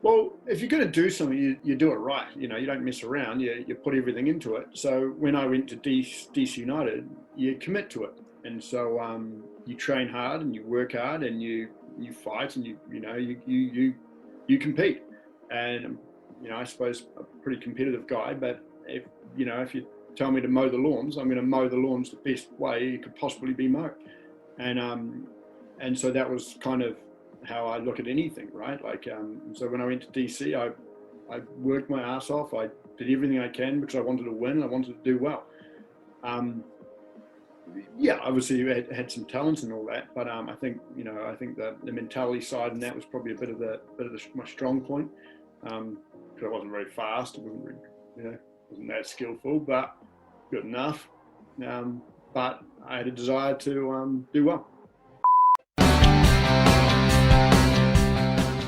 Well, if you're going to do something, you do it right. You don't mess around. You put everything into it. So when I went to DC United, you commit to it, and so you train hard and you work hard and you fight and you compete. And I suppose a pretty competitive guy. But if you tell me to mow the lawns, I'm going to mow the lawns the best way it could possibly be mowed. And so that was kind of how I look at anything, right? So when I went to DC, I worked my ass off. I did everything I can because I wanted to win. I wanted to do well. Obviously you had some talents and all that, but I think the mentality side and that was probably a bit of my strong point. Because I wasn't very fast. I wasn't that skillful, but good enough. But I had a desire to do well.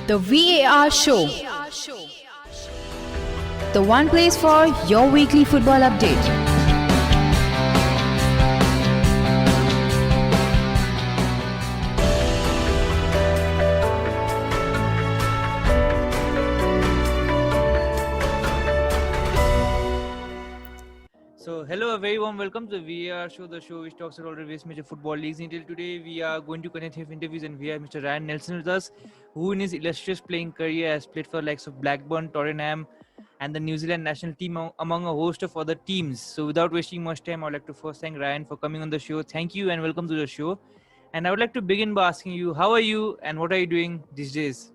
The VAR Show. The one place for your weekly football update. So, hello, a very warm welcome to the VAR Show, the show which talks about all the various major football leagues. Until today, we are going to connect with interviews, and we have Mr. Ryan Nelsen with us, who in his illustrious playing career has played for the likes of Blackburn, Tottenham, and the New Zealand national team, among a host of other teams. So, without wasting much time, I would like to first thank Ryan for coming on the show. Thank you and welcome to the show. And I would like to begin by asking you, how are you and what are you doing these days?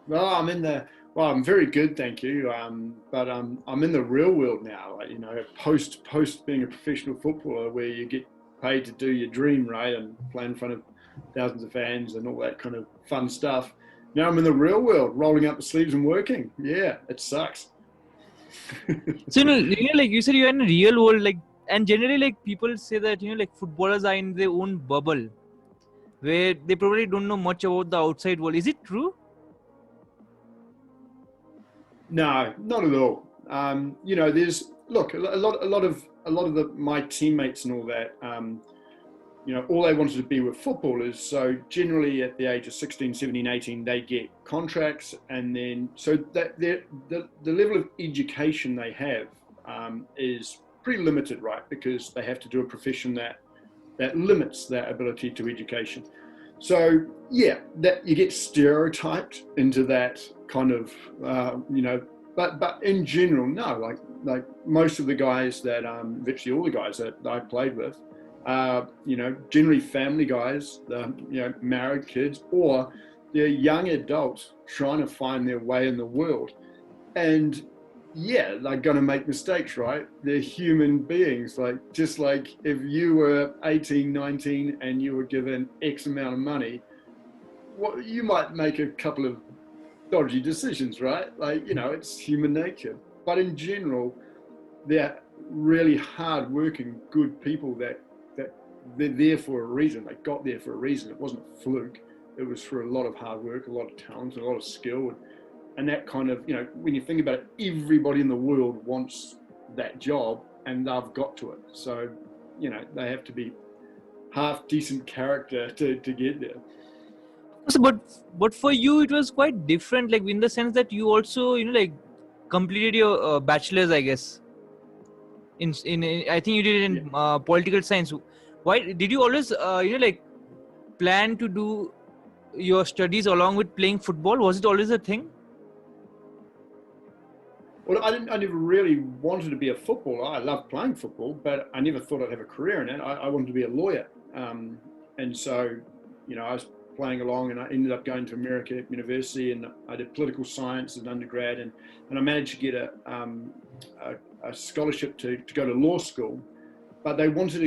Well, I'm very good, thank you. But I'm in the real world now. Post being a professional footballer, where you get paid to do your dream, right, and play in front of thousands of fans and all that kind of fun stuff. Now I'm in the real world, rolling up the sleeves and working. Yeah, it sucks. So like you said, you're in a real world, and generally, people say that footballers are in their own bubble, where they probably don't know much about the outside world. Is it true? No, not at all. There's a lot of my teammates and all that. All they wanted to be were footballers. So generally, at the age of 16, 17, 18, they get contracts, and then so that the level of education they have is pretty limited, right? Because they have to do a profession that limits their ability to education. So that you get stereotyped into that kind of, but in general, no. Like most of the guys that, virtually all the guys that I played with, generally family guys, married kids, or they're young adults trying to find their way in the world, and they're going to make mistakes, right? They're human beings. Just like if you were 18, 19 and you were given X amount of money, you might make a couple of dodgy decisions, right? It's human nature. But in general, they're really hard-working, good people that they're there for a reason. They got there for a reason. It wasn't a fluke. It was for a lot of hard work, a lot of talent, a lot of skill. And that kind of, when you think about it, everybody in the world wants that job and they've got to it. So, they have to be half decent character to get there. So, but for you, it was quite different, in the sense that you also, completed your bachelor's, I guess. In I think you did it in political science. Why did you always, plan to do your studies along with playing football? Was it always a thing? Well, I never really wanted to be a footballer. I loved playing football, but I never thought I'd have a career in it. I wanted to be a lawyer. And so, I was playing along and I ended up going to America at university, and I did political science as an undergrad, and I managed to get a scholarship to go to law school. But I'd gone to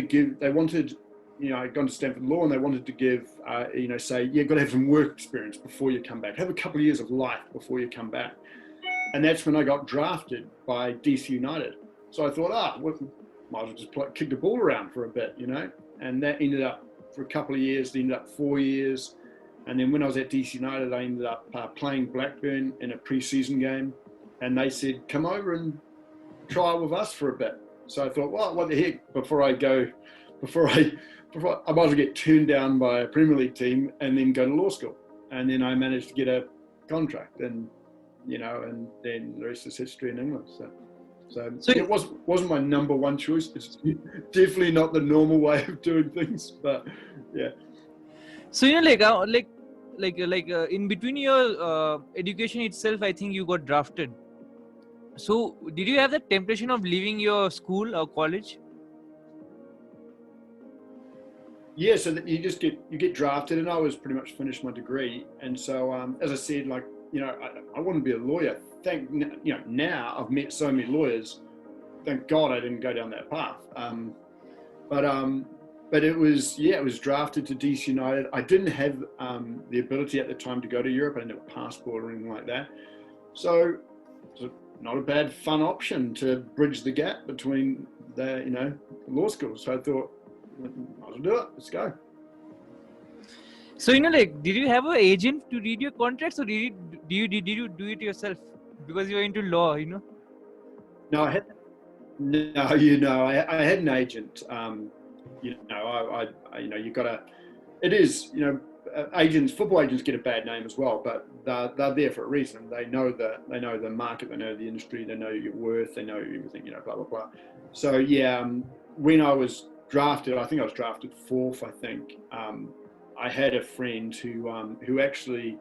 Stanford Law, and they wanted to give, say, you've got to have some work experience before you come back. Have a couple of years of life before you come back. And that's when I got drafted by DC United. So I thought, might as well just kick the ball around for a bit, And that ended up, for a couple of years, it ended up 4 years. And then when I was at DC United, I ended up playing Blackburn in a pre-season game. And they said, come over and try with us for a bit. So I thought, well, what the heck, I might as well get turned down by a Premier League team and then go to law school. and then I managed to get a contract, and and then the rest is history in England. So it wasn't my number one choice. It's definitely not the normal way of doing things, but yeah. So in between your education itself, I think you got drafted. So did you have the temptation of leaving your school or college? Yeah, so that you get drafted, and I was pretty much finished my degree, and so as I said, I want to be a lawyer. Now I've met so many lawyers. Thank God I didn't go down that path. But it was drafted to DC United. I didn't have the ability at the time to go to Europe. I didn't have a passport or anything like that. So it's not a bad, fun option to bridge the gap between the law schools. So I thought, might as well do it. Let's go. So did you have an agent to read your contracts, or did you do it yourself because you were into law? No, I had an agent. You gotta. It is, football agents get a bad name as well, but they're there for a reason. They know the market, they know the industry, they know your worth, they know everything, blah blah blah. So when I was drafted, I think I was drafted fourth. I think I had a friend who actually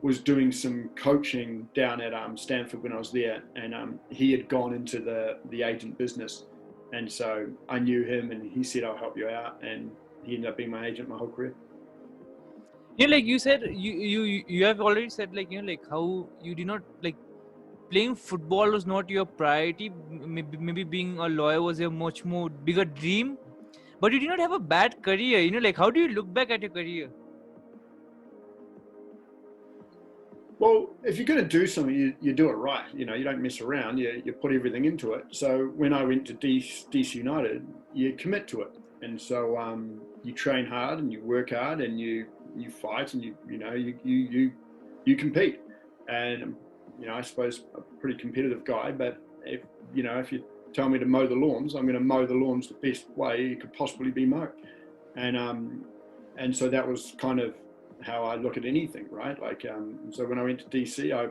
was doing some coaching down at Stanford when I was there, and he had gone into the agent business, and so I knew him, and he said, I'll help you out, and he ended up being my agent my whole career. Like you said, you have already said, how you did not playing football was not your priority. Maybe being a lawyer was a much more bigger dream, but you did not have a bad career. How do you look back at your career? Well, if you're going to do something, you do it right. You don't mess around. You put everything into it. So when I went to DC United, you commit to it, and so you train hard and you work hard and you fight and you compete. And I suppose a pretty competitive guy. But if you tell me to mow the lawns, I'm going to mow the lawns the best way it could possibly be mowed. And so that was kind of how I look at anything, right? So when I went to DC, I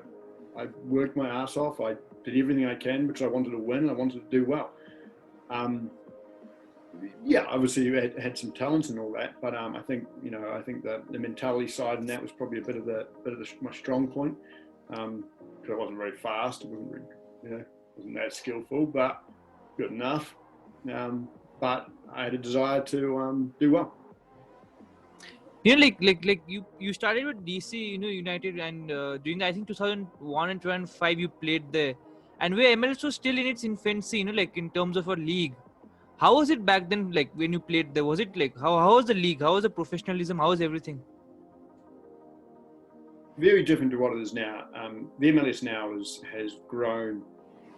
worked my ass off. I did everything I can because I wanted to win. I wanted to do well. Obviously you had some talents and all that, but I think the mentality side and that was probably a bit of my strong point. Because I wasn't very fast. I wasn't that skillful, but good enough. But I had a desire to do well. You started with DC, United, and during I think 2001 and 2005 you played there, and where MLS was still in its infancy, in terms of a league. How was it back then? When you played there, was it how was the league? How was the professionalism? How was everything? Very different to what it is now. The MLS now has grown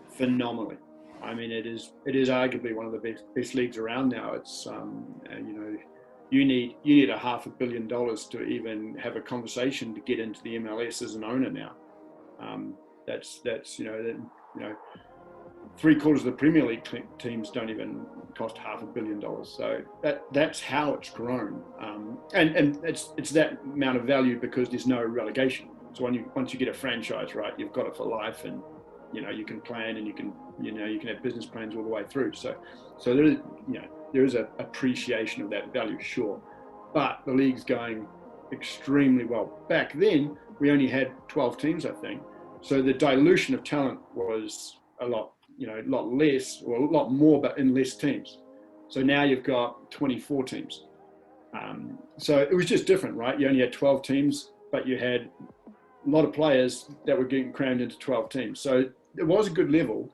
phenomenally. I mean, it is arguably one of the best leagues around now. It's you need $500 million to even have a conversation to get into the MLS as an owner now. That's 3/4 of the Premier League teams don't even cost $500 million. So that's how it's grown, and it's that amount of value because there's no relegation. So once you get a franchise, right, you've got it for life, and you can plan and you can have business plans all the way through. So there is an appreciation of that value, sure, but the league's going extremely well. Back then, we only had 12 teams, I think, so the dilution of talent was a lot less, or a lot more, but in less teams. So now you've got 24 teams. So it was just different, right? You only had 12 teams, but you had a lot of players that were getting crammed into 12 teams. So it was a good level,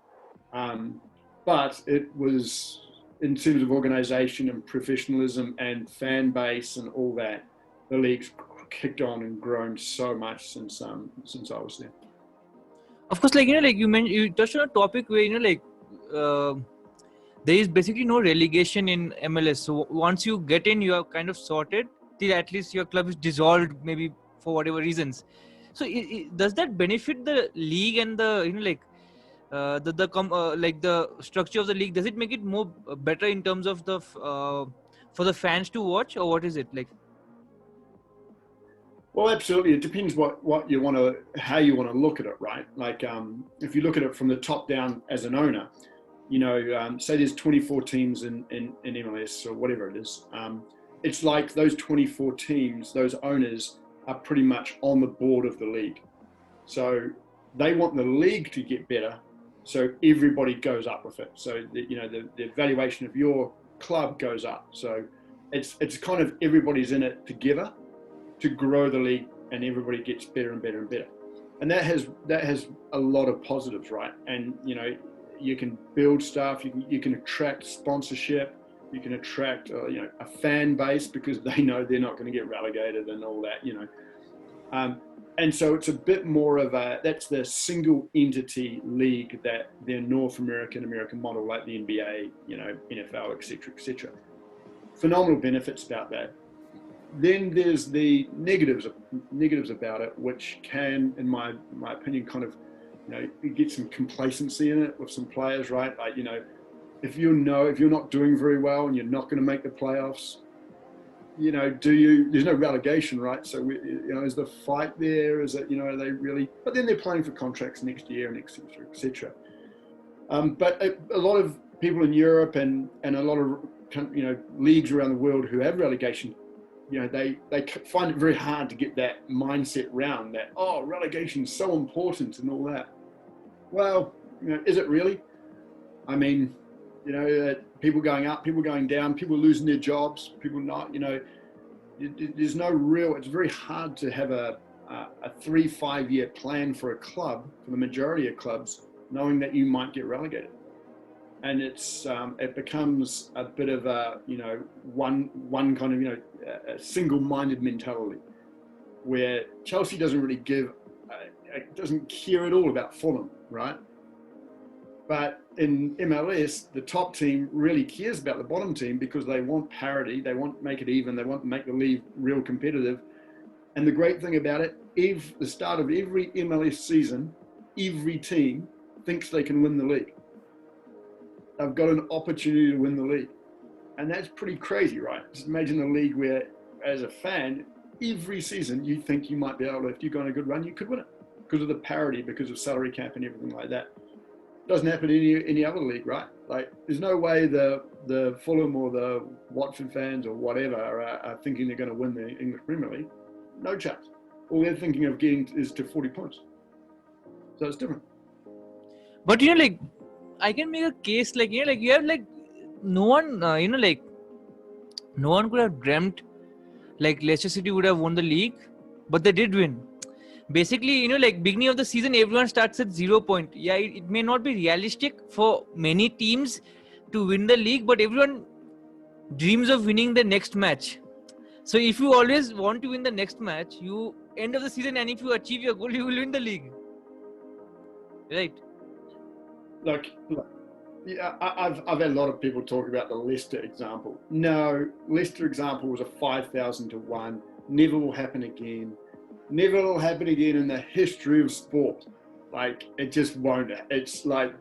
but it was, in terms of organisation and professionalism and fan base and all that, the league's kicked on and grown so much since I was there. Of course, you touched on a topic where there is basically no relegation in MLS. So once you get in, you are kind of sorted till at least your club is dissolved, maybe for whatever reasons. So does that benefit the league and the the structure of the league? Does it make it more better in terms of the for the fans to watch, or what is it like? Well, absolutely. It depends what you want to, how you want to look at it, right? Like, if you look at it from the top down as an owner, say there's 24 teams in MLS or whatever it is. It's like those 24 teams, those owners are pretty much on the board of the league. So they want the league to get better, so everybody goes up with it. So the valuation of your club goes up. So it's kind of everybody's in it together to grow the league, and everybody gets better and better and better. And that has a lot of positives, right? And you can build stuff, you can attract sponsorship, you can attract a fan base because they know they're not going to get relegated and all that, and so it's a bit more of that's the single entity league, that the North American model, like the NBA, NFL, etc. Phenomenal benefits about that. Then there's the negatives about it, which can, in my opinion, kind of, get some complacency in it with some players, right? Like, if you're not doing very well and you're not going to make the playoffs, there's no relegation, right? So is the fight there? Is it, are they really? But then they're playing for contracts next year, and etc. But a lot of people in Europe and a lot of leagues around the world who have relegation, they find it very hard to get that mindset round that, relegation is so important and all that. Well, is it really? I mean, people going up, people going down, people losing their jobs, people not, there's no real, it's very hard to have a 3-5 year plan for a club, for the majority of clubs, knowing that you might get relegated. And it becomes a bit of a, one kind of, a single-minded mentality, where Chelsea doesn't really doesn't care at all about Fulham, right? But in MLS, the top team really cares about the bottom team because they want parity, they want to make it even, they want to make the league real competitive. And the great thing about it, the start of every MLS season, every team thinks they can win the league. They've got an opportunity to win the league. And that's pretty crazy, right? Just imagine a league where, as a fan, every season you think you might be able to, if you go on a good run, you could win it because of the parity, because of salary cap and everything like that. Doesn't happen in any other league, right? Like, there's no way the Fulham or the Watford fans or whatever are thinking they're going to win the English Premier League. No chance. All they're thinking of getting is to 40 points. So it's different. But I can make a case, you have no one, no one could have dreamt Leicester City would have won the league, but they did win. Basically, beginning of the season, everyone starts at 0 point. Yeah, it may not be realistic for many teams to win the league, but everyone dreams of winning the next match. So if you always want to win the next match, you end of the season, and if you achieve your goal, you will win the league. Right? Look, yeah, I've had a lot of people talk about the Leicester example. No, Leicester example was a 5,000 to 1. Never will happen again. Never will happen again in the history of sport. Like, it just won't. It's like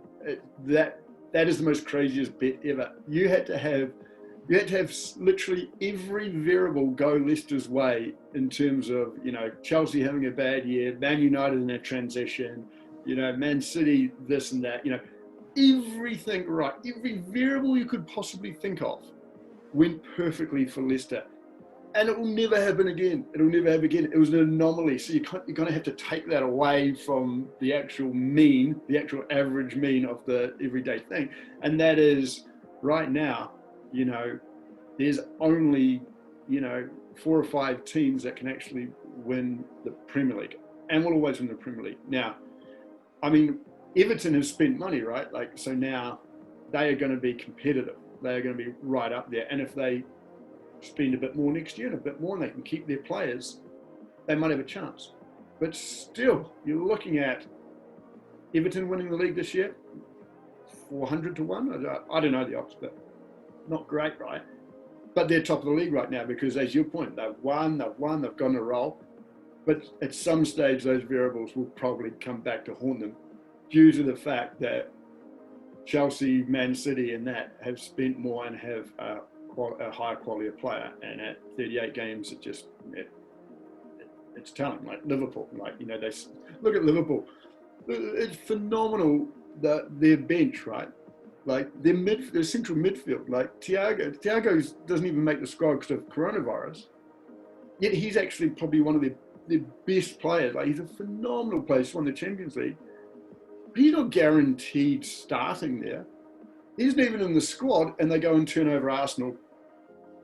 that is the most craziest bet ever. You had to have literally every variable go Leicester's way in terms of, Chelsea having a bad year, Man United in a transition, Man City, this and that, everything right. Every variable you could possibly think of went perfectly for Leicester. And it will never happen again. It'll never happen again. It was an anomaly. So you're going to have to take that away from the actual mean, the actual average mean of the everyday thing. And that is, right now, there's only, 4 or 5 teams that can actually win the Premier League, and will always win the Premier League. Now, I mean, Everton has spent money, right? So now they are going to be competitive. They are going to be right up there. And if they spend a bit more next year and a bit more, and they can keep their players, they might have a chance. But still, you're looking at Everton winning the league this year, 400 to 1. I don't know the odds, but not great, right? But they're top of the league right now because, as you point, they've won, they've gone a roll. But at some stage, those variables will probably come back to haunt them due to the fact that Chelsea, Man City and that have spent more and have a higher quality of player. And at 38 games, it's telling. Like Liverpool, like, you know, look at Liverpool. It's phenomenal that their bench, right? Like their central midfield, like Thiago doesn't even make the squad because of coronavirus. Yet he's actually probably one of their best players. Like he's a phenomenal player. He's won the Champions League. But he's not guaranteed starting there. He isn't even in the squad, and they go and turn over Arsenal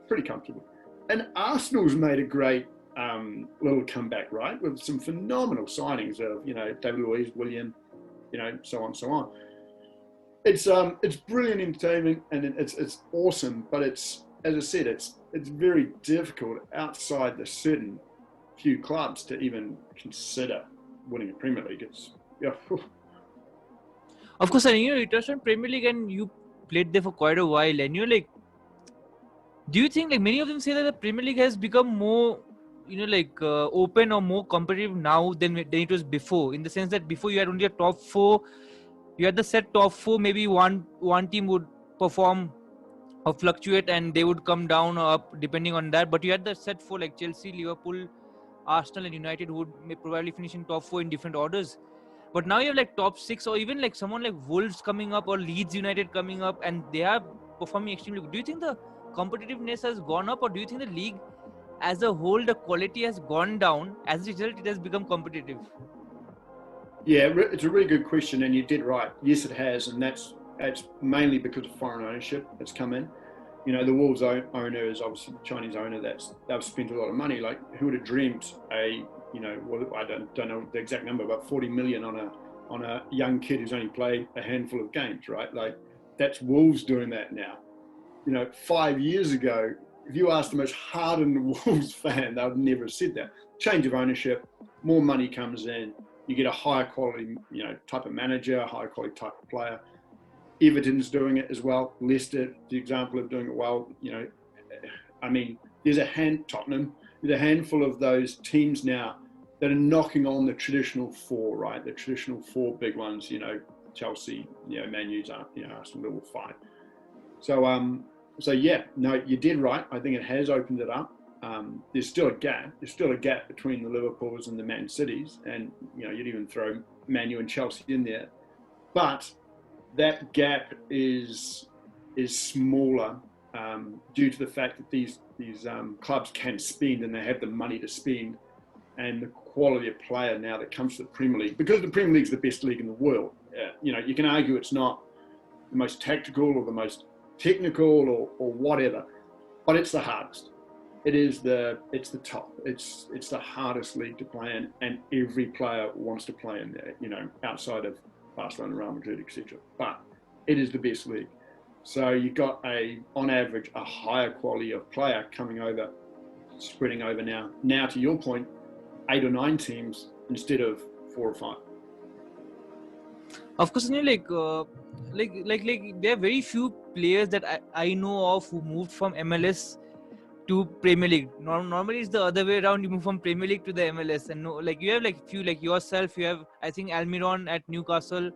pretty comfortably. And Arsenal's made a great little comeback, right, with some phenomenal signings of, you know, David Luiz, William, you know, so on, so on. It's brilliant entertainment, and it's awesome. But it's, as I said, it's very difficult outside the certain few clubs to even consider winning a Premier League. It's Of course, and you touched on Premier League, and you played there for quite a while. And you're like, do you think, like, many of them say that the Premier League has become more, open or more competitive now than it was before? In the sense that before you had only a top four, you had the set top four. Maybe one team would perform or fluctuate, and they would come down or up depending on that. But you had the set four like Chelsea, Liverpool, Arsenal, and United, who would probably finish in top four in different orders. But now you have like top six, or even like someone like Wolves coming up or Leeds United coming up, and they are performing extremely good. Do you think the competitiveness has gone up, or do you think the league as a whole, the quality has gone down? As a result, it has become competitive. Yeah, it's a really good question, and you did right. Yes, it has, and that's mainly because of foreign ownership that's come in. You know, the Wolves owner is obviously the Chinese owner. They've spent a lot of money. Like, who would have dreamt I don't know the exact number, but 40 million on a young kid who's only played a handful of games, right? Like, that's Wolves doing that now. You know, 5 years ago, if you asked the most hardened Wolves fan, they would never have said that. Change of ownership, more money comes in, you get a higher quality, type of manager, a higher quality type of player. Everton's doing it as well. Leicester, the example of doing it well. I mean, Tottenham, there's a handful of those teams now that are knocking on the traditional four, right? The traditional four big ones, Chelsea, Man U's, Arsenal, Liverpool, fine. So yeah, no, you did right. I think it has opened it up. There's still a gap. There's still a gap between the Liverpools and the Man Cities, and you'd even throw Man U and Chelsea in there. But that gap is smaller due to the fact that these clubs can spend, and they have the money to spend, and the quality of player now that comes to the Premier League, because the Premier League is the best league in the world. You can argue it's not the most tactical or the most technical or whatever, but it's the hardest. It's the top. It's the hardest league to play in, and every player wants to play in there. Outside of Barcelona, Real Madrid, etc. But it is the best league. So you've got on average, a higher quality of player coming over, spreading over now. Now, to your point, 8 or 9 teams instead of 4 or 5. Of course, there are very few players that I know of who moved from MLS to Premier League. Normally it's the other way around. You move from Premier League to the MLS, and you have few like yourself. You have, I think, Almiron at Newcastle.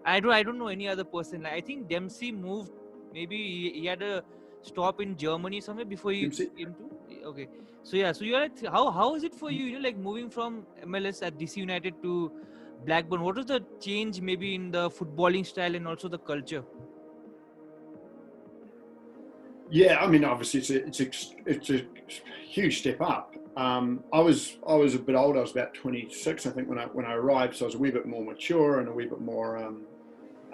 I don't know any other person. I think Dempsey moved. Maybe he had a stop in Germany somewhere before he came to. Okay, so yeah. So you're how is it for you? Moving from MLS at DC United to Blackburn. What was the change maybe in the footballing style and also the culture? Yeah, I mean, obviously it's a huge step up. I was a bit older. I was about 26, I think, when I arrived. So I was a wee bit more mature and a wee bit more.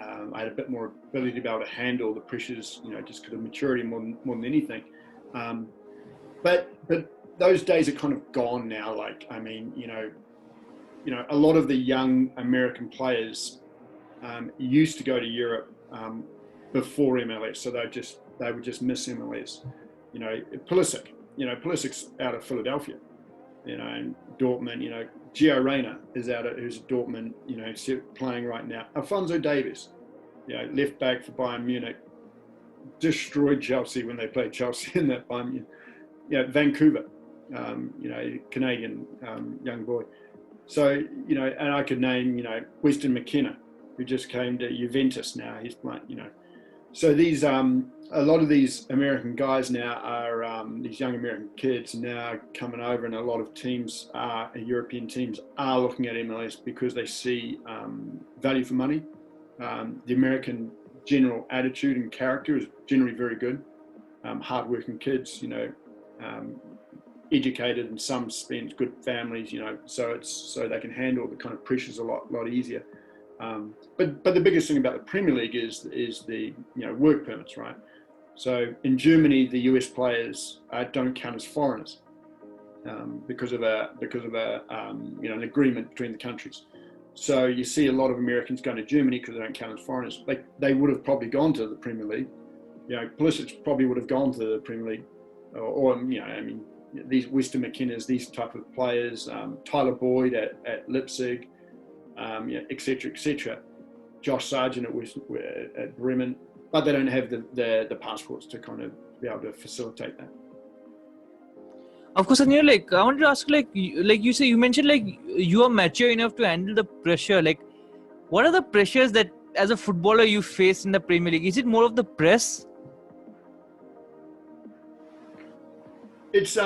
I had a bit more ability to be able to handle the pressures, just because of maturity more than anything. But those days are kind of gone now. Like, I mean, a lot of the young American players used to go to Europe before MLS, so they would just miss MLS. Pulisic's out of Philadelphia, and Dortmund. Gio Reyna is who's at Dortmund, playing right now. Alphonso Davies, left back for Bayern Munich, destroyed Chelsea when they played Chelsea in that Bayern Munich. Vancouver, Canadian young boy. So, and I could name, Weston McKenna, who just came to Juventus now. He's playing, So these a lot of these American guys now are these young American kids now coming over, and a lot of teams, European teams, are looking at MLS because they see value for money. The American general attitude and character is generally very good. Hardworking kids, educated, and some spend good families, so they can handle the kind of pressures a lot easier. But the biggest thing about the Premier League is the work permits, right? So in Germany, the US players don't count as foreigners because of an agreement between the countries. So you see a lot of Americans going to Germany because they don't count as foreigners. They would have probably gone to the Premier League. Pulisic probably would have gone to the Premier League, or these Weston McKennas, these type of players, Tyler Boyd at Leipzig. Et cetera, Josh Sargent at Bremen, but they don't have the passports to kind of be able to facilitate that. Of course, and I wanted to ask, you mentioned you are mature enough to handle the pressure. What are the pressures that as a footballer you face in the Premier League? Is it more of the press? It's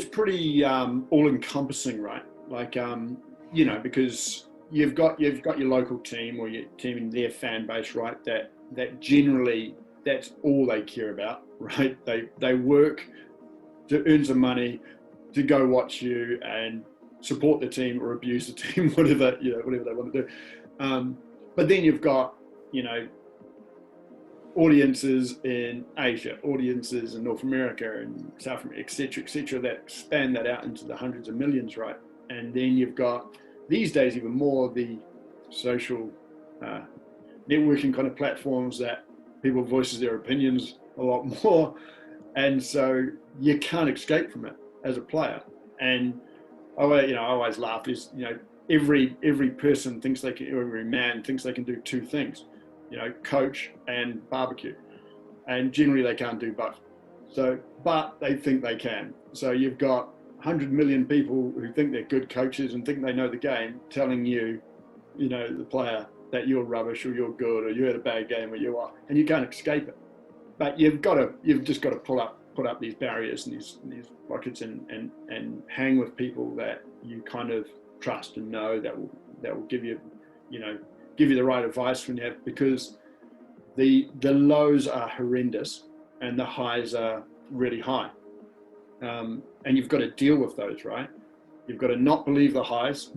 pretty all-encompassing, right? Because you've got your local team or your team and their fan base, right? That generally that's all they care about, right? They work to earn some money to go watch you and support the team or abuse the team, whatever they want to do. But then you've got audiences in Asia, audiences in North America and South America, et cetera, that span that out into the hundreds of millions, right? And then you've got these days even more the social networking kind of platforms that people voices their opinions a lot more, and so you can't escape from it as a player. And I always laugh is every person thinks every man thinks they can do two things, coach and barbecue, and generally they can't do both. So, but they think they can. So you've got 100 million people who think they're good coaches and think they know the game, telling you, the player, that you're rubbish or you're good or you had a bad game or you are, and you can't escape it. But you've just got to put up these barriers and these buckets and hang with people that you kind of trust and know that will give you the right advice when you have, because the lows are horrendous and the highs are really high. And you've got to deal with those, right? You've got to not believe the highs,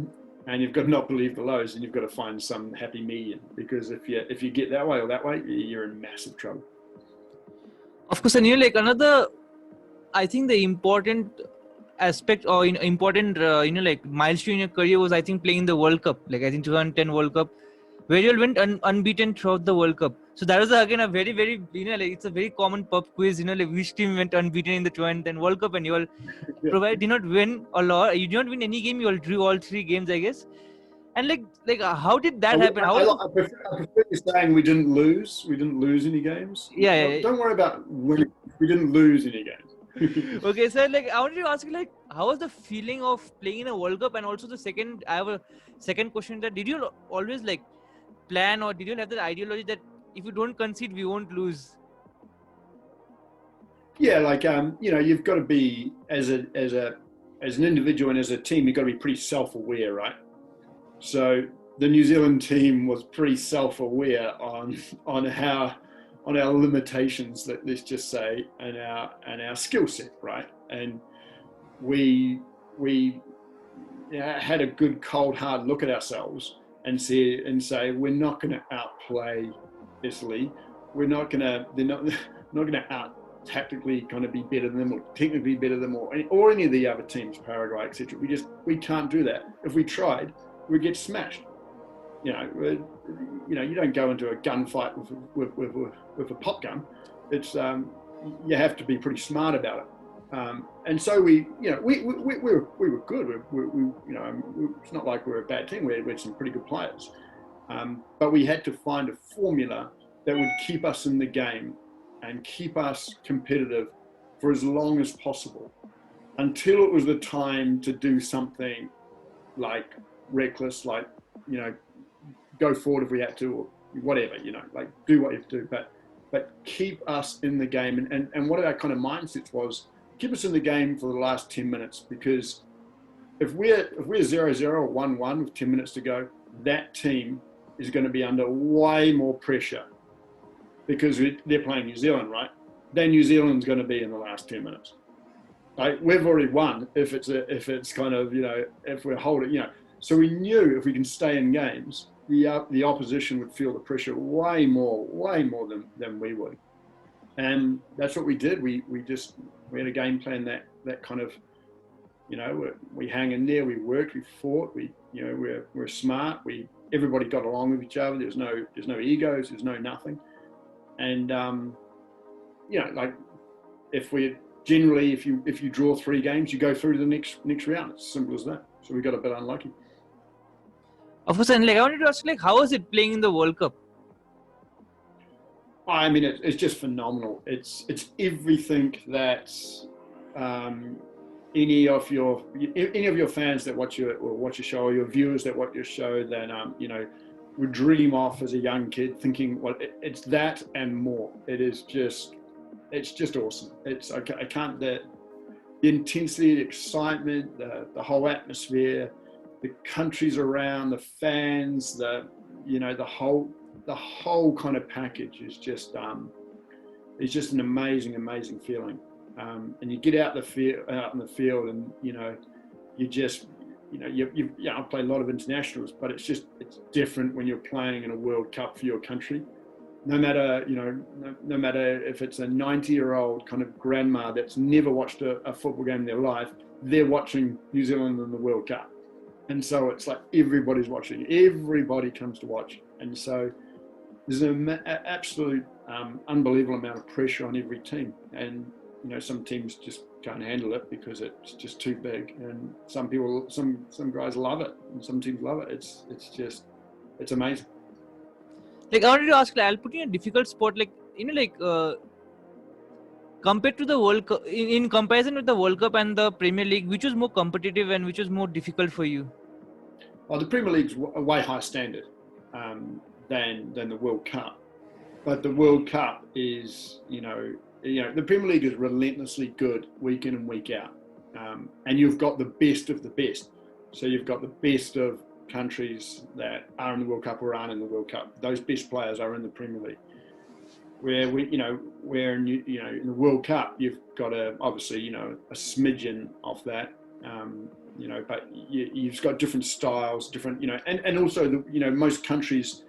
and you've got to not believe the lows, and you've got to find some happy medium. Because if you get that way or that way, you're in massive trouble. Of course, and another, I think the important aspect or important milestone in your career was, I think, playing the World Cup. I think 2010 World Cup, where you all went unbeaten throughout the World Cup. So that was again a very, very, it's a very common pub quiz, which team went unbeaten in the 2010 World Cup, and you all did not win a lot. You did not win any game. You all drew all three games, I guess. And how did that happen? I prefer saying we didn't lose. We didn't lose any games. Yeah. Don't worry about winning. We didn't lose any games. Okay, so I wanted to ask you, how was the feeling of playing in a World Cup? And also I have a second question, that did you always plan, or did you have the ideology that if you don't concede, we won't lose? Yeah, you've got to be as an individual and as a team, you've got to be pretty self-aware, right? So the New Zealand team was pretty self-aware on our limitations, let's just say, and our skill set, right? And we had a good cold hard look at ourselves and say we're not going to outplay Italy. They're not going to out tactically kind of be better than them or technically better than them or any of the other teams, Paraguay, etc. We can't do that. If we tried, we'd get smashed. You don't go into a gunfight with a pop gun. It's you have to be pretty smart about it. And so we were good. It's not like we're a bad team. We had some pretty good players, but we had to find a formula that would keep us in the game and keep us competitive for as long as possible, until it was the time to do something reckless, go forward if we had to, or whatever, do what you have to do. But but keep us in the game. And what our kind of mindsets was, keep us in the game for the last 10 minutes, because if we're 0-0 or 1-1 with 10 minutes to go, that team is going to be under way more pressure because they're playing New Zealand, right? Then New Zealand's going to be in the last 10 minutes. Like, we've already won if it's kind of, if we're holding, So we knew if we can stay in games, the opposition would feel the pressure way more than we would. And that's what we did. We had a game plan that kind of, we hang in there, we worked, we fought, we're smart, everybody got along with each other. There's no egos, there's no nothing. And like, if you draw 3 games, you go through to the next round. It's as simple as that. So we got a bit unlucky. Of course, and I wanted to ask, how is it playing in the World Cup? I mean, it's just phenomenal. It's everything that any of your fans that watch your show, or your viewers that watch your show, then would dream off as a young kid, thinking, well, it's that and more. It's just awesome. I can't, the intensity, the excitement, the whole atmosphere, the countries around, the fans, the whole kind of package is just an amazing feeling. And you get out in the field, and you just I play a lot of internationals, but it's different when you're playing in a World Cup for your country. No matter if it's a 90-year-old kind of grandma that's never watched a football game in their life, they're watching New Zealand in the World Cup. And so it's like everybody's watching. Everybody comes to watch. And so there's an absolute unbelievable amount of pressure on every team. And, some teams just can't handle it because it's just too big. And some guys love it, and some teams love it. It's amazing. Like, I wanted to ask, I'll put you in a difficult spot. Compared to the World Cup, in comparison with the World Cup and the Premier League, which was more competitive and which was more difficult for you? Well, the Premier League's a way higher standard than the World Cup. But the World Cup is, the Premier League is relentlessly good week in and week out. And you've got the best of the best. So you've got the best of countries that are in the World Cup or aren't in the World Cup. Those best players are in the Premier League. Where in the World Cup, you've got obviously a smidgen of that, but you've got different styles, different, and also most countries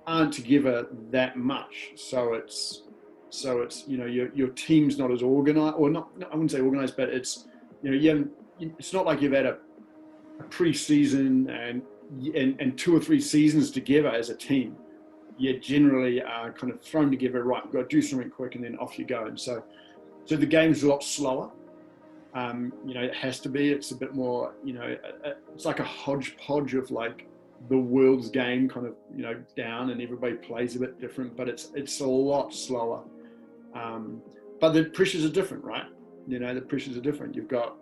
aren't together that much, so it's your team's not as organized, or not, I wouldn't say organized, but it's it's not like you've had a pre-season and 2 or 3 seasons together as a team. You generally are kind of thrown together, right, we've got to do something quick, and then off you go. And so the game's a lot slower. It has to be. It's a bit more, it's like a hodgepodge of like the world's game kind of, down, and everybody plays a bit different, but it's a lot slower. But the pressures are different, right? The pressures are different. You've got,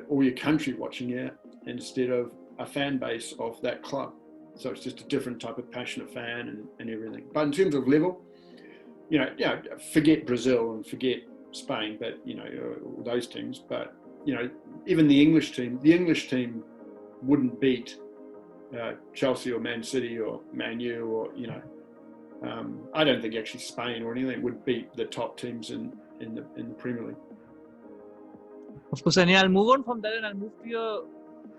all your country watching you instead of a fan base of that club. So it's just a different type of passionate fan and everything. But in terms of level, forget Brazil and forget Spain, but, all those teams. But, even the English team wouldn't beat Chelsea or Man City or Man U or, I don't think actually Spain or anything would beat the top teams in the Premier League. Of course, and I'll move on from that, and I'll move to your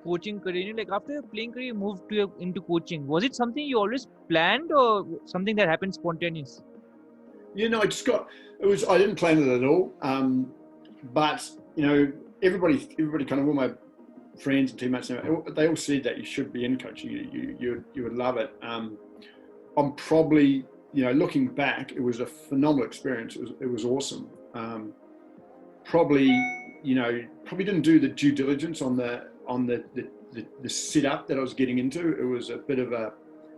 coaching career. Like, after your playing career, you moved into coaching. Was it something you always planned, or something that happened spontaneous? I didn't plan it at all. But everybody kind of, all my friends and teammates, they all said that you should be in coaching. You would love it. I'm probably, looking back, it was a phenomenal experience. It was awesome. Probably didn't do the due diligence on the setup that I was getting into. It was a bit of a,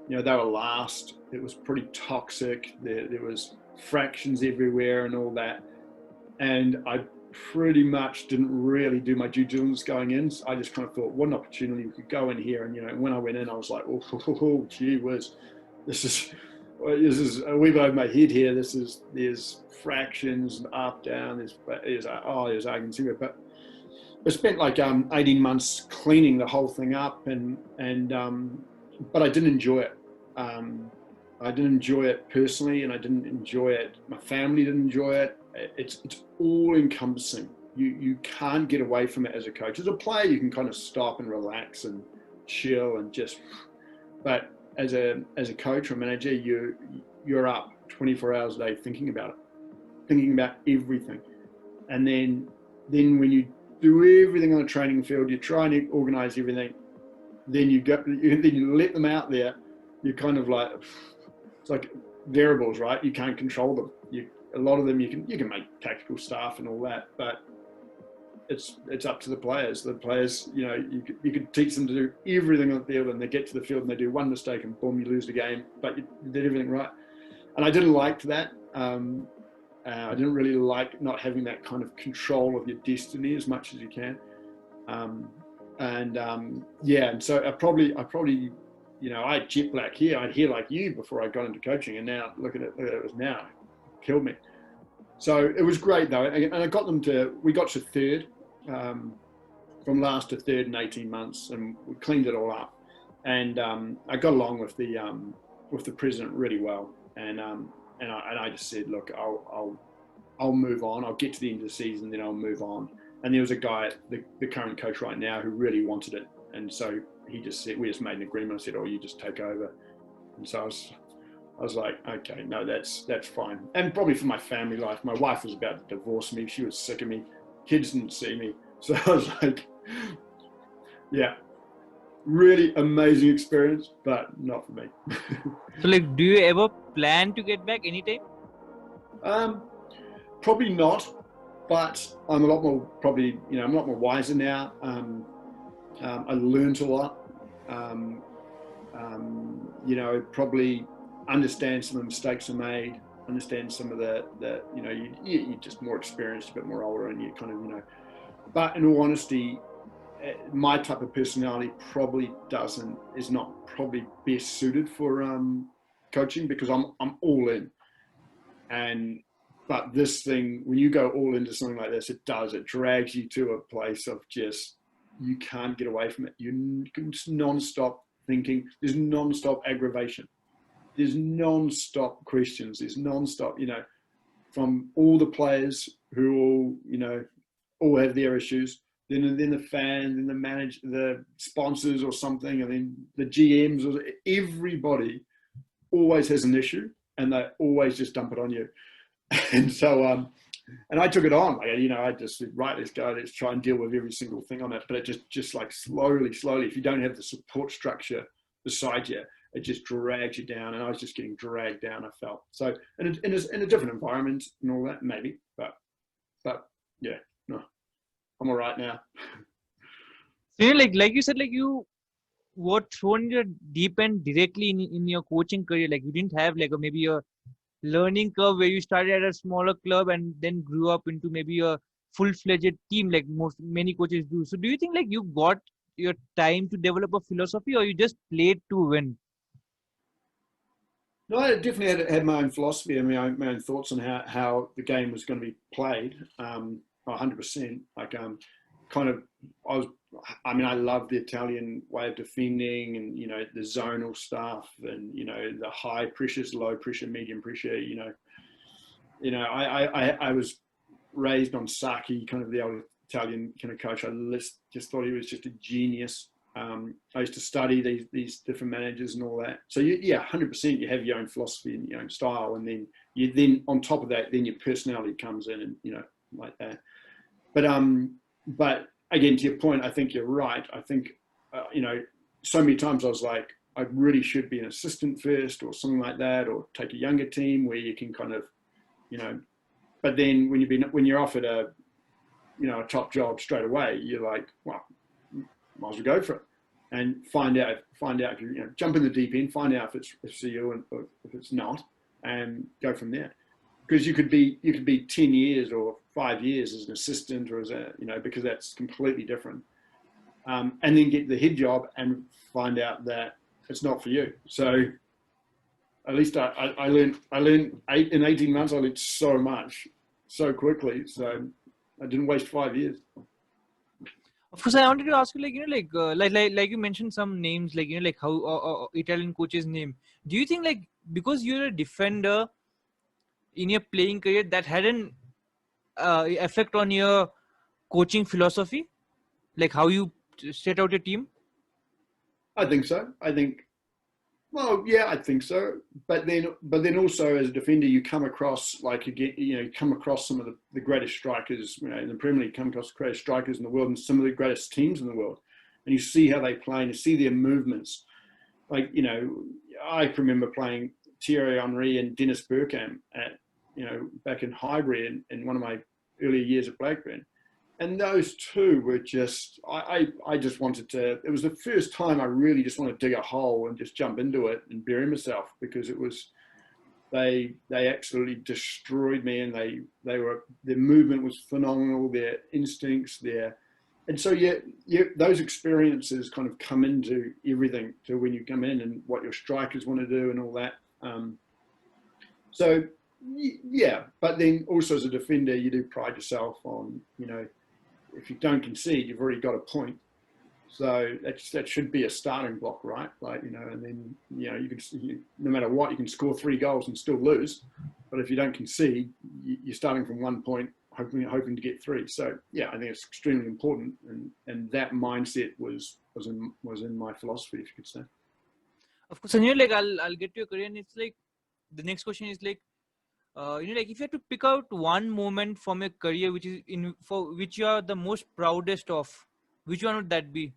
they were last. It was pretty toxic. There was fractions everywhere and all that. And I pretty much didn't really do my due diligence going in. So I just kind of thought, what an opportunity, we could go in here. And, when I went in, I was like, oh, gee whiz, this is this is a wee bit over my head here. There's fractions and up, down. There's arguments here, but I spent like 18 months cleaning the whole thing up, but I didn't enjoy it. I didn't enjoy it personally, and I didn't enjoy it. My family didn't enjoy it. It's all encompassing. You can't get away from it as a coach. As a player, you can kind of stop and relax and chill and but as a coach or manager, you're up 24 hours a day thinking about everything. And then when you do everything on the training field, you try and organize everything, then you let them out there. You're kind of like, it's like variables, right? You can't control them. A lot of them you can make tactical stuff and all that, but it's up to the players. The players, you could teach them to do everything on the field, and they get to the field and they do one mistake and boom, you lose the game. But you did everything right, and I didn't like that. I didn't really like not having that kind of control of your destiny as much as you can. And so I probably I had jet black hair. I had hair like you before I got into coaching, and now look at it was now killed me. So it was great though, and I got them we got to third, from last to third in 18 months, and we cleaned it all up. And I got along with the president really well, and I just said, look, I'll move on. I'll get to the end of the season, then I'll move on. And there was a guy, the current coach right now, who really wanted it, and so he just said, we just made an agreement. I said, oh, you just take over. And so I was like, okay, no, that's fine. And probably for my family life, my wife was about to divorce me. She was sick of me. Kids didn't see me. So I was like, yeah, really amazing experience, but not for me. So, like, do you ever plan to get back anytime? Probably not, but I'm a lot more wiser now. I learned a lot. Probably understand some of the mistakes I made, understand some of you're just more experienced, a bit more older, and you kind of, but in all honesty, my type of personality is not probably best suited for coaching, because I'm all in. But this thing, when you go all into something like this, it drags you to a place of just, you can't get away from it. You can just non-stop thinking. There's non-stop aggravation. There's non-stop questions. There's non-stop, from all the players who all have their issues. Then the fans, and the sponsors or something, and then the GMs, or everybody always has an issue, and they always just dump it on you. And so, and I took it on. I just said, right, let's go. Let's try and deal with every single thing on it. But it just like slowly, if you don't have the support structure beside you, it just drags you down. And I was just getting dragged down, I felt. So in a different environment and all that, maybe. But yeah, no, I'm all right now. So, like you said, like you were thrown in your deep end directly in your coaching career. Like you didn't have like maybe a learning curve where you started at a smaller club and then grew up into maybe a full-fledged team like many coaches do. So do you think like you got your time to develop a philosophy, or you just played to win? No, I definitely had my own philosophy and my own thoughts on how the game was going to be played. 100%. Like I love the Italian way of defending, and the zonal stuff, and the high pressures, low pressure, medium pressure. I was raised on Sacchi, kind of the old Italian kind of coach. I just thought he was just a genius. I used to study these different managers and all that. So 100%, you have your own philosophy and your own style, and then on top of that, then your personality comes in, and like that. But again, to your point, I think you're right. I think so many times I was like, I really should be an assistant first, or something like that, or take a younger team where you can kind of, But then when you're offered a top job straight away, you're like, well, might as well go for it and find out, jump in the deep end, find out if it's for you, and if it's not, and go from there. Because you could be 10 years or 5 years as an assistant, or as because that's completely different. And then get the head job and find out that it's not for you. So at least I learned 18 months. I learned so much so quickly. So I didn't waste 5 years. Of course, I wanted to ask you, like you mentioned some names, like how Italian coach's name. Do you think, like, because you're a defender in your playing career, that had an effect on your coaching philosophy, like how you set out your team? I think so. Well, yeah, I think so. But then also as a defender, you come across come across some of the greatest strikers, in the Premier League, come across the greatest strikers in the world and some of the greatest teams in the world. And you see how they play and you see their movements. Like, I can remember playing Thierry Henry and Dennis Bergkamp back in Highbury in one of my earlier years at Blackburn. And those two were just, I just wanted to, it was the first time I really just wanted to dig a hole and just jump into it and bury myself, because it was, they absolutely destroyed me, and their movement was phenomenal, their instincts, and so those experiences kind of come into everything to when you come in and what your strikers want to do and all that. So yeah, but then also as a defender, you do pride yourself on, if you don't concede, you've already got a point. So that should be a starting block, right? Like, and then, you can, no matter what, you can score 3 goals and still lose. But if you don't concede, you're starting from 1 point, hoping to get 3. So yeah, I think it's extremely important. And that mindset was in my philosophy, if you could say. Of course, and like, I'll get to your career, and it's like, the next question is like, like, if you had to pick out one moment from your career for which you are the most proudest of, which one would that be?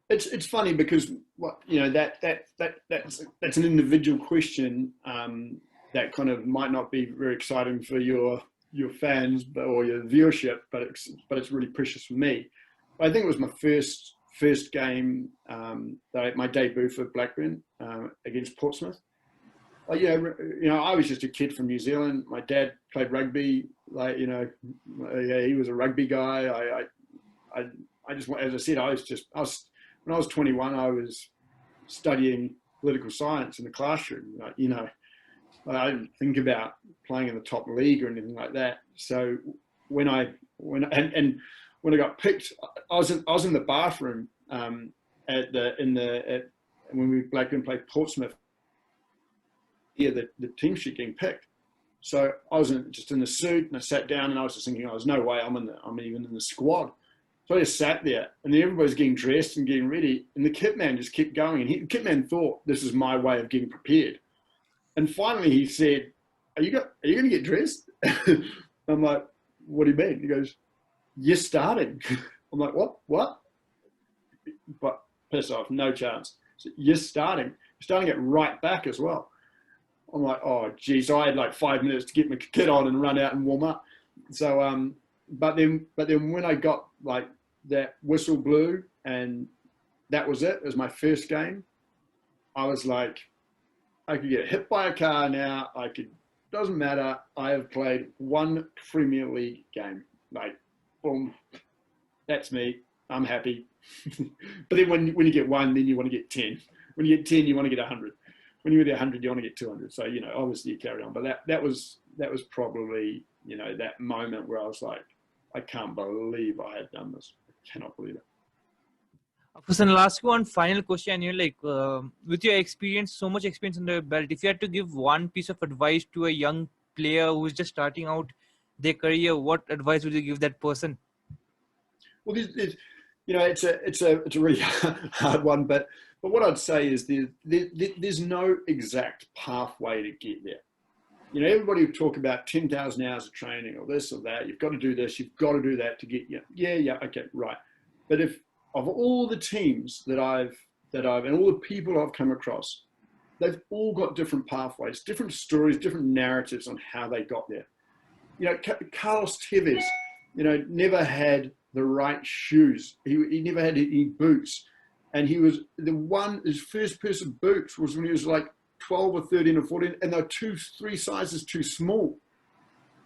It's funny because that's an individual question that kind of might not be very exciting for your fans or your viewership, but it's really precious for me. I think it was my first game, my debut for Blackburn against Portsmouth. I was just a kid from New Zealand. My dad played rugby. He was a rugby guy. I just, as I said, when I was 21, I was studying political science in the classroom. I didn't think about playing in the top league or anything like that. So when I got picked, I was in the bathroom when Blackburn played Portsmouth. Yeah, the team sheet getting picked. So I was just in the suit, and I sat down, and I was just thinking, there's no way I'm even in the squad. So I just sat there, and then everybody's getting dressed and getting ready, and the kit man just kept going, and the kit man thought this is my way of getting prepared. And finally he said, are you going to get dressed? I'm like, what do you mean? He goes, you're starting. I'm like, what? But piss off, no chance. So, you're starting at right back as well. I'm like, oh, geez. So I had like 5 minutes to get my kit on and run out and warm up. So, but then when I got like that whistle blew and that was it, it was my first game, I was like, I could get hit by a car now. Doesn't matter. I have played 1 Premier League game. Like, boom, that's me. I'm happy. But then when you get 1, then you want to get 10. When you get 10, you want to get 100. When you get 100, you want to get 200. So, obviously you carry on. But that was probably, that moment where I was like, I can't believe I have done this. I cannot believe it. Of course, and I'll ask you one final question. With your experience, so much experience under your belt, if you had to give one piece of advice to a young player who's just starting out their career, what advice would you give that person? Well, it's a really hard one, but what I'd say is there's no exact pathway to get there. Everybody will talk about 10,000 hours of training or this or that. You've got to do this, you've got to do that to get you. Yeah, okay, right. But if of all the teams that I've and all the people I've come across, they've all got different pathways, different stories, different narratives on how they got there. Carlos Tevez, never had the right shoes. He never had any boots. And he was his first pair of boots was when he was like 12 or 13 or 14, and they were 2-3 sizes too small.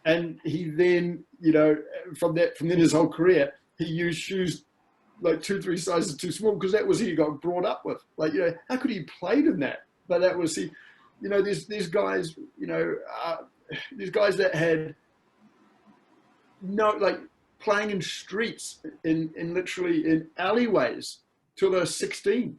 And he then, from then his whole career, he used shoes like 2-3 sizes too small because that was who he got brought up with. Like, how could he have played in that? But that was, you know, these guys, you know, these guys that had like playing in streets, in literally in alleyways till they're 16.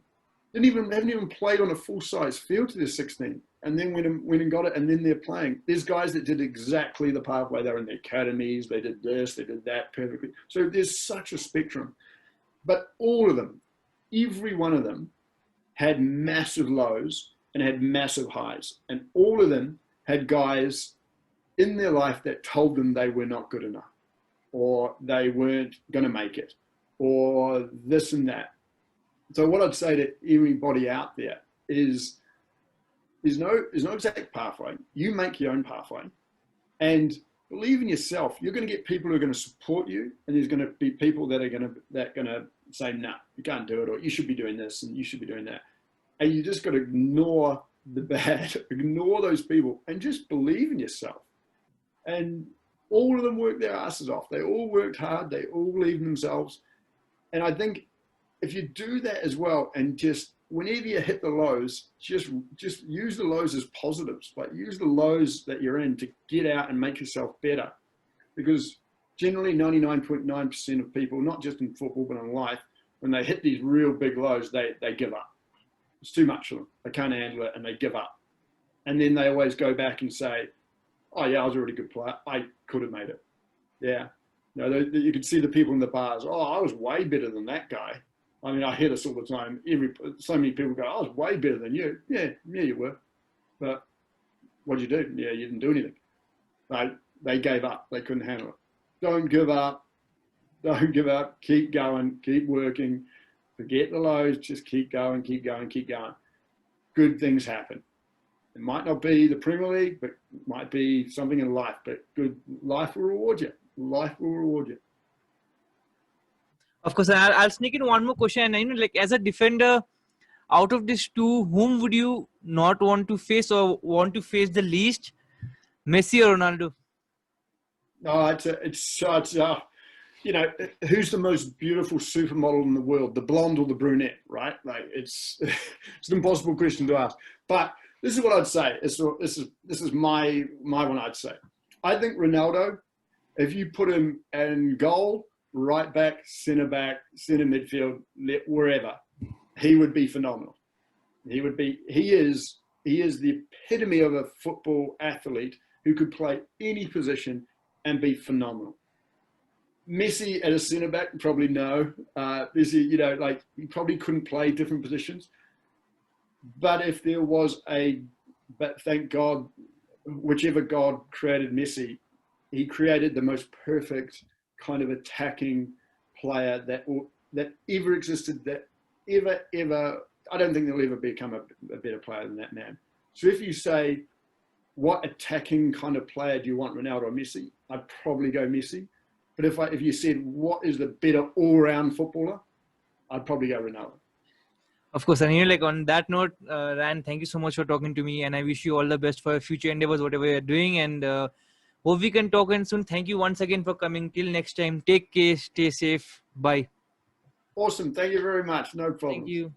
Haven't even played on a full-size field till they're 16. And then went and got it, and then they're playing. There's guys that did exactly the pathway. They're in the academies, they did this, they did that perfectly. So there's such a spectrum. But all of them, every one of them, had massive lows and had massive highs. And all of them had guys in their life that told them they were not good enough, or they weren't going to make it, or this and that. So what I'd say to everybody out there is there's no exact pathway. You make your own pathway, and believe in yourself. You're going to get people who are going to support you, and there's going to be people that are going to say, "No, you can't do it," or "You should be doing this," and "You should be doing that." And you just got to ignore the bad, ignore those people, and just believe in yourself. And all of them worked their asses off. They all worked hard. They all believed in themselves. And I think if you do that as well, and just whenever you hit the lows, just use the lows as positives. Like, use the lows that you're in to get out and make yourself better. Because generally 99.9% of people, not just in football but in life, when they hit these real big lows, they give up. It's too much for them. They can't handle it, and they give up. And then they always go back and say, "Oh yeah, I was a really good player. I could have made it." Yeah. You know, you can see the people in the bars. "Oh, I was way better than that guy." I mean, I hear this all the time. So many people go, "I was way better than you." Yeah, you were. But what did you do? Yeah, you didn't do anything. They gave up. They couldn't handle it. Don't give up. Don't give up. Keep going. Keep working. Forget the lows. Just keep going, keep going, keep going. Good things happen. It might not be the Premier League, but it might be something in life. But good life will reward you. Life will reward you. Of course, I'll sneak in one more question. You know, like, as a defender, out of these two, whom would you not want to face, or want to face the least? Messi or Ronaldo? No, it's you know, who's the most beautiful supermodel in the world, the blonde or the brunette, right? Like, it's an impossible question to ask. But this is what I'd say. This is my one. I'd say, I think Ronaldo, if you put him in goal, right back, centre midfield, wherever, he would be phenomenal. He is the epitome of a football athlete who could play any position and be phenomenal. Messi at a centre back, probably no. Messi, you know, like, he probably couldn't play different positions. But if there was but thank God, whichever God created Messi, he created the most perfect kind of attacking player that ever existed, that ever, I don't think there'll ever become a better player than that man. So if you say, what attacking kind of player do you want, Ronaldo or Messi? I'd probably go Messi. But if you said, what is the better all-round footballer, I'd probably go Ronaldo. Of course, and you know, like, on that note, Ryan, thank you so much for talking to me, and I wish you all the best for your future endeavors, whatever you're doing, and hope we can talk again soon. Thank you once again for coming. Till next time, take care, stay safe, bye. Awesome. Thank you very much. No problem. Thank you.